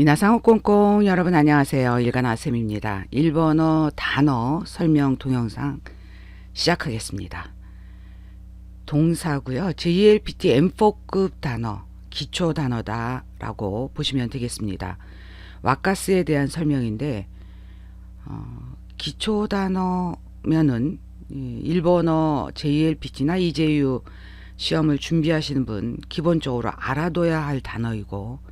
미나상 꽁꽁 여러분 안녕하세요. 일간아쌤입니다. 일본어 단어 설명 동영상 시작하겠습니다. 동사고요. JLPT M4급 단어, 기초 단어다 라고 보시면 되겠습니다. 와카스에 대한 설명인데 기초 단어면은 일본어 JLPT나 이제유 시험을 준비하시는 분 기본적으로 알아둬야 할 단어이고,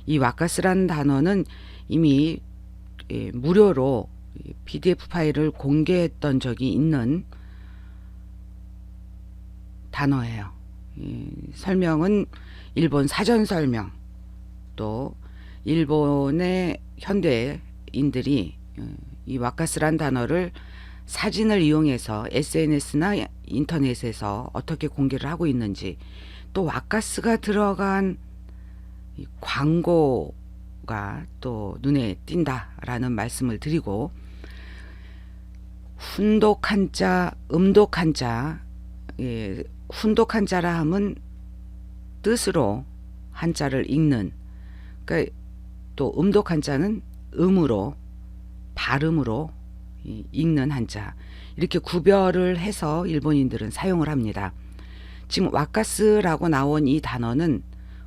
이 와카스라는 단어는 이미 무료로 PDF 파일을 공개했던 적이 있는 단어예요. 설명은 일본 사전 설명, 또 일본의 현대인들이 이 와카스란 단어를 사진을 이용해서 SNS나 인터넷에서 어떻게 공개를 하고 있는지, 또 와카스가 들어간 이 광고가 또 눈에 띈다라는 말씀을 드리고, 훈독 한자, 음독 한자, 훈독 한자라 함은 뜻으로 한자를 읽는, 그러니까 또 음독 한자는 음으로, 발음으로 읽는 한자, 이렇게 구별을 해서 일본인들은 사용을 합니다. 지금 와카스라고 나온 이 단어는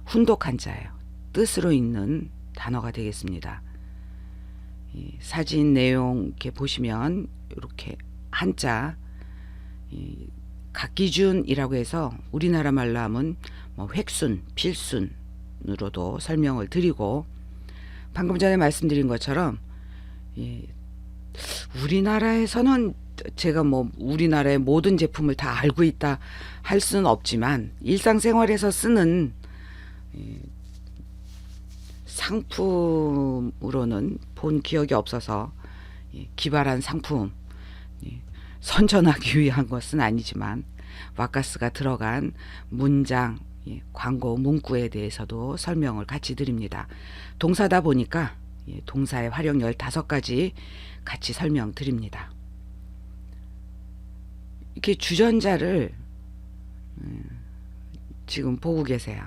훈독 한자예요. 뜻으로 읽는 단어가 되겠습니다. 사진 내용 이렇게 보시면 이렇게 한자, 각기준이라고 해서 우리나라 말로 하면 뭐 획순, 필순으로도 설명을 드리고, 방금 전에 말씀드린 것처럼 우리나라에서는 제가 뭐 우리나라의 모든 제품을 다 알고 있다 할 수는 없지만, 일상생활에서 쓰는 상품으로는 본 기억이 없어서 기발한 상품 선전하기 위한 것은 아니지만, 와카스가 들어간 문장, 광고 문구에 대해서도 설명을 같이 드립니다. 동사다 보니까 동사의 활용 15가지 같이 설명드립니다. 이렇게 주전자를 지금 보고 계세요.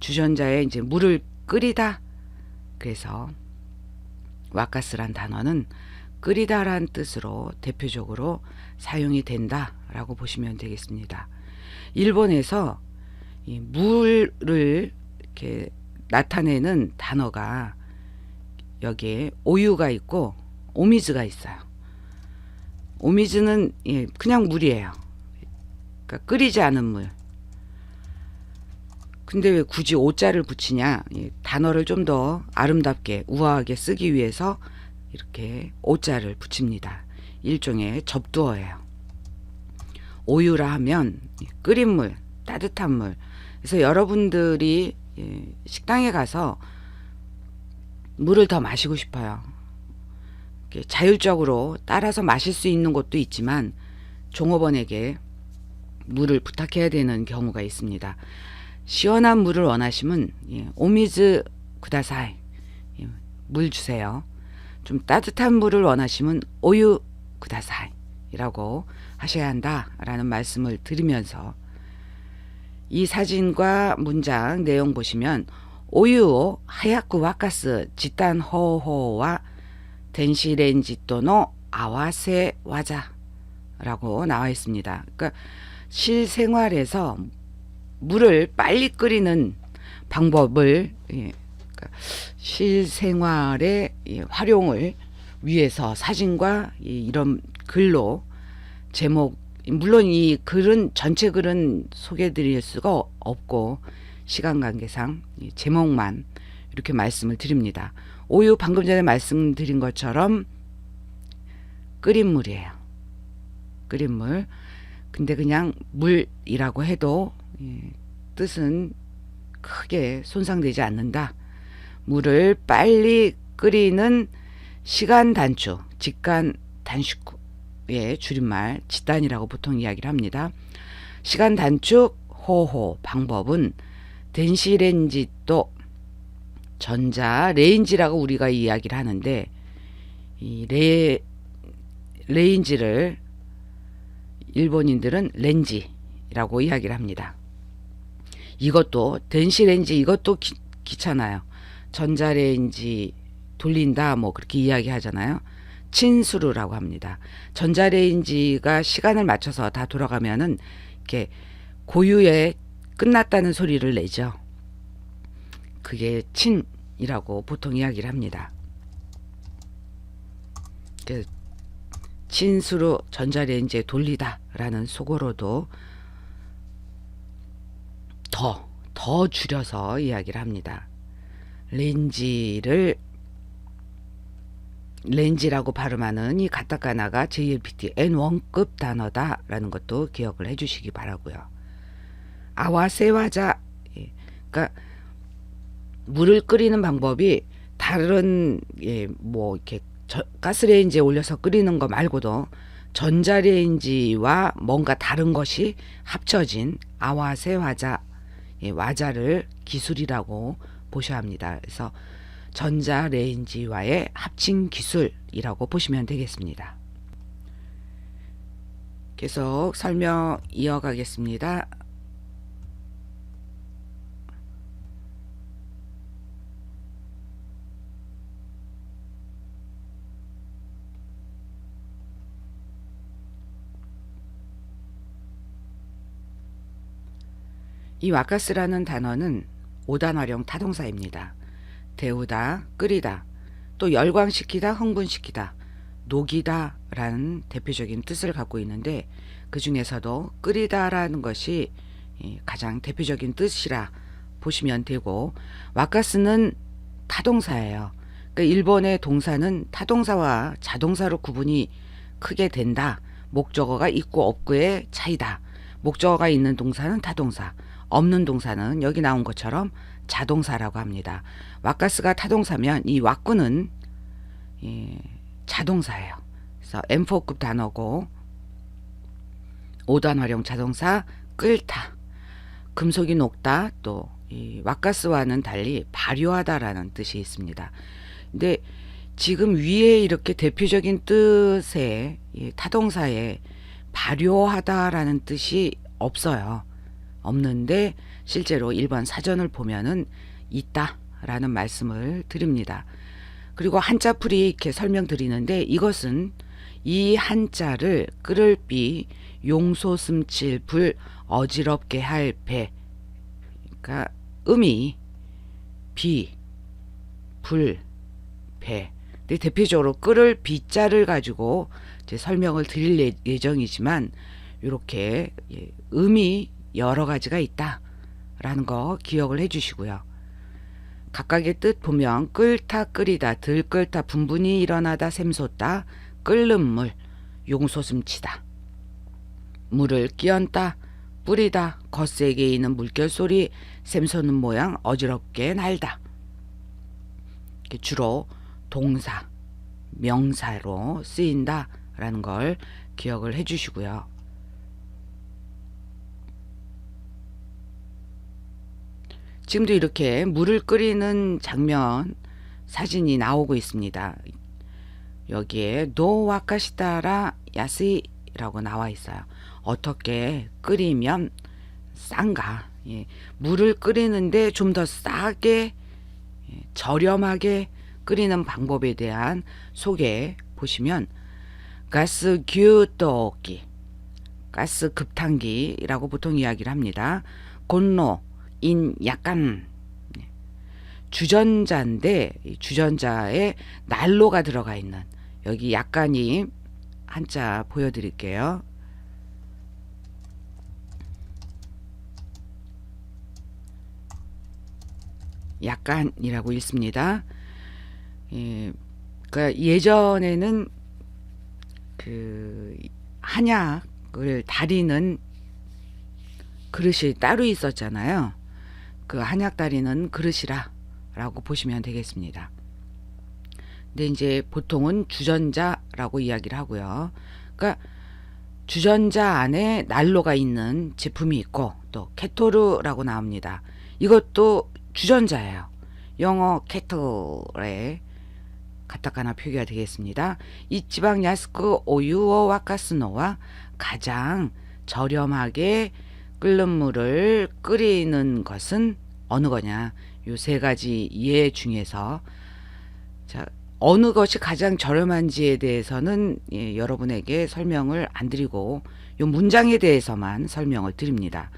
주전자에 이제 물을 끓이다, 그래서 와카스란 단어는 끓이다란 뜻으로 대표적으로 사용이 된다라고 보시면 되겠습니다. 일본에서 이 물을 이렇게 나타내는 단어가 여기에 오유가 있고 오미즈가 있어요. 오미즈는 그냥 물이에요. 그러니까 끓이지 않은 물. 근데 왜 굳이 오자를 붙이냐? 단어를 좀 더 아름답게 우아하게 쓰기 위해서 이렇게 오자를 붙입니다. 일종의 접두어예요. 오유라 하면 끓인 물, 따뜻한 물. 그래서 여러분들이 식당에 가서 물을 더 마시고 싶어요. 자율적으로 따라서 마실 수 있는 곳도 있지만 종업원에게 물을 부탁해야 되는 경우가 있습니다. 시원한 물을 원하시면 오미즈 구다사이, 물 주세요. 좀 따뜻한 물을 원하시면 오유 구다사이 이라고 하셔야 한다라는 말씀을 드리면서, 이 사진과 문장 내용 보시면 오유 하야쿠 와카스 지단 호호와 덴시렌지토노 아와세 와자라고 나와 있습니다. 그러니까 실생활에서 물을 빨리 끓이는 방법을, 그러니까 실생활의 활용을 위해서 사진과 이런 글로 제목, 물론 이 글은 전체 글은 소개해 드릴 수가 없고 시간 관계상 제목만 이렇게 말씀을 드립니다. 오유 방금 전에 말씀드린 것처럼 끓인 물이에요. 끓인 물. 근데 그냥 물이라고 해도 뜻은 크게 손상되지 않는다. 물을 빨리 끓이는 시간 단축, 직간 단축의 줄임말 지단이라고 보통 이야기를 합니다. 시간 단축 호호 방법은 덴시렌지또, 전자 레인지라고 우리가 이야기를 하는데, 이 레인지를 일본인들은 렌지라고 이야기를 합니다. 이것도 덴시렌지, 이것도 귀찮아요. 전자레인지 돌린다 뭐 그렇게 이야기하잖아요. 친수루라고 합니다. 전자레인지가 시간을 맞춰서 다 돌아가면은 이렇게 고유에 끝났다는 소리를 내죠. 그게 친이라고 보통 이야기를 합니다. 친수로 전자레인지에 돌리다 라는 속어로도 더 줄여서 이야기를 합니다. 렌지라고 발음하는 이 가타카나가 JLPT N1급 단어다 라는 것도 기억을 해주시기 바라고요. 아와세와자, 그러니까 물을 끓이는 방법이 다른 뭐 이렇게 가스레인지에 올려서 끓이는 거 말고도 전자레인지와 뭔가 다른 것이 합쳐진 아와세와자, 와자를 기술이라고 보셔야 합니다. 그래서 전자레인지와의 합친 기술이라고 보시면 되겠습니다. 계속 설명 이어가겠습니다. 이 와카스라는 단어는 5단어령 타동사입니다. 데우다, 끓이다, 또 열광시키다, 흥분시키다, 녹이다 라는 대표적인 뜻을 갖고 있는데 그 중에서도 끓이다라는 것이 가장 대표적인 뜻이라 보시면 되고, 와카스는 타동사예요. 그러니까 일본의 동사는 타동사와 자동사로 구분이 크게 된다. 목적어가 있고 없고의 차이다. 목적어가 있는 동사는 타동사, 없는 동사는 여기 나온 것처럼 자동사라고 합니다. 와카스가 타동사면 이 와꾸는 자동사예요. 그래서 M4급 단어고 5단어령 자동사 끓다, 금속이 녹다, 또 이 와카스와는 달리 발효하다라는 뜻이 있습니다. 근데 지금 위에 이렇게 대표적인 뜻의 타동사에 발효하다라는 뜻이 없어요. 없는데 실제로 일본 사전을 보면은 있다라는 말씀을 드립니다. 그리고 한자풀이 이렇게 설명드리는데 이것은 이 한자를 끓을 비 용소슴칠 불 어지럽게 할 배, 그러니까 음이 비, 불, 배. 근데 대표적으로 끓을 비자를 가지고 이제 설명을 드릴 예정이지만 이렇게 음이 여러 가지가 있다라는 거 기억을 해주시고요. 각각의 뜻 보면 끓다, 끓이다, 들끓다, 분분이 일어나다, 샘솟다, 끓는 물, 용소슴치다, 물을 끼얹다, 뿌리다, 거세게 이는 물결 소리, 샘솟는 모양, 어지럽게 날다. 주로 동사, 명사로 쓰인다라는 걸 기억을 해주시고요. 지금도 이렇게 물을 끓이는 장면 사진이 나오고 있습니다. 여기에 노 와카시타라 야스이라고 나와 있어요. 어떻게 끓이면 싼가? 물을 끓이는데 좀 더 싸게, 저렴하게 끓이는 방법에 대한 소개 보시면 가스 규토기, 가스 급탕기라고 보통 이야기를 합니다. 곤로 인 약간 주전자인데 주전자에 난로가 들어가 있는, 여기 약간이 한자 보여드릴게요. 약간이라고 읽습니다. 그러니까 예전에는 그 한약을 다리는 그릇이 따로 있었잖아요. 그 한약 다리는 그릇이라고 보시면 되겠습니다. 근데 이제 보통은 주전자라고 이야기를 하고요. 그러니까 주전자 안에 난로가 있는 제품이 있고, 또 케토르라고 나옵니다. 이것도 주전자예요. 영어 케토르의 가타카나 표기가 되겠습니다. 이치방 야스쿠 오유오 와카스노와 가장 저렴하게 끓는 물을 끓이는 것은 어느 거냐? 요 세 가지 예 중에서 자, 어느 것이 가장 저렴한지에 대해서는 여러분에게 설명을 안 드리고 요 문장에 대해서만 설명을 드립니다.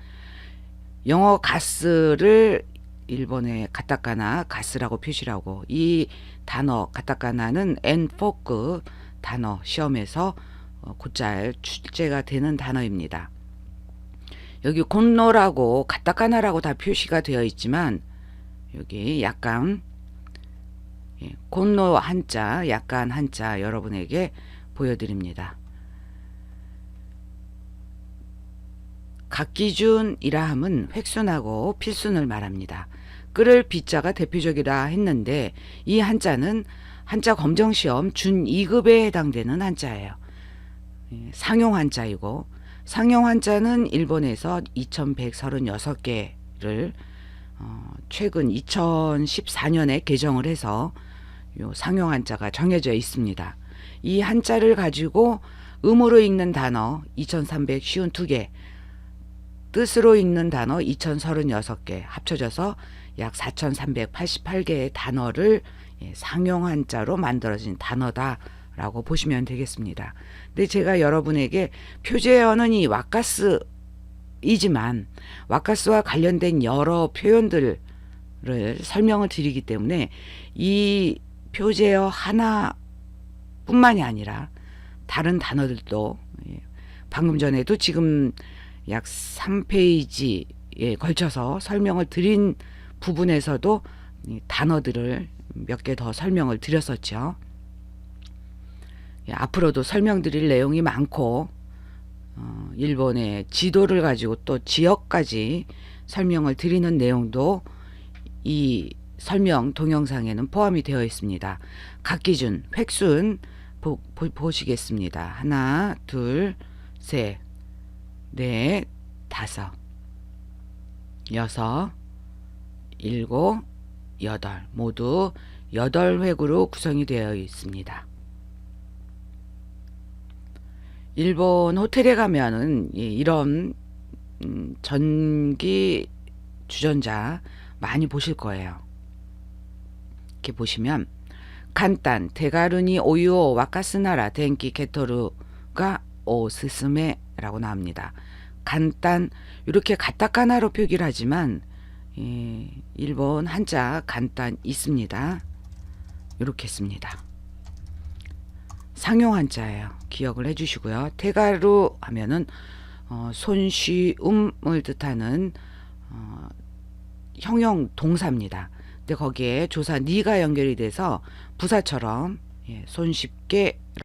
영어 가스를 일본의 가타카나 가스라고 표시하고, 이 단어 가타카나는 N4급 단어 시험에서 곧잘 출제가 되는 단어입니다. 여기 곤노라고 가타카나라고 다 표시가 되어 있지만 여기 약간 곤노 한자, 약간 한자 여러분에게 보여드립니다. 각기준이라 함은 획순하고 필순을 말합니다. 끓을 비자가 대표적이라 했는데 이 한자는 한자 검정시험 준 2급에 해당되는 한자예요. 상용 한자이고, 상용 한자는 일본에서 2136개를 최근 2014년에 개정을 해서 요 상용 한자가 정해져 있습니다. 이 한자를 가지고 음으로 읽는 단어 2352개, 뜻으로 읽는 단어 2036개 합쳐져서 약 4388개의 단어를 상용 한자로 만들어진 단어다라고 보시면 되겠습니다. 근데 제가 여러분에게 표제어는 이 와카스이지만 와카스와 관련된 여러 표현들을 설명을 드리기 때문에 이 표제어 하나뿐만이 아니라 다른 단어들도 방금 전에도 지금 약 3페이지에 걸쳐서 설명을 드린 부분에서도 단어들을 몇 개 더 설명을 드렸었죠. 앞으로도 설명드릴 내용이 많고 일본의 지도를 가지고 또 지역까지 설명을 드리는 내용도 이 설명 동영상에는 포함이 되어 있습니다. 각기준, 획순 보시겠습니다. 하나, 둘, 셋, 넷, 다섯, 여섯, 일곱, 여덟, 모두 8획으로 구성이 되어 있습니다. 일본 호텔에 가면은 이런 전기 주전자 많이 보실 거예요. 이렇게 보시면 간단 대가루니 오유오 와카스나라 덴키 케토루가 오스스메라고 나옵니다. 간단, 이렇게 가타카나로 표기를 하지만 일본 한자 간단 있습니다. 이렇게 씁니다. 상용 한자예요. 기억을 해주시고요. 대가루 하면은 손쉬움을 뜻하는 형용 동사입니다. 근데 거기에 조사 니가 연결이 돼서 부사처럼 손쉽게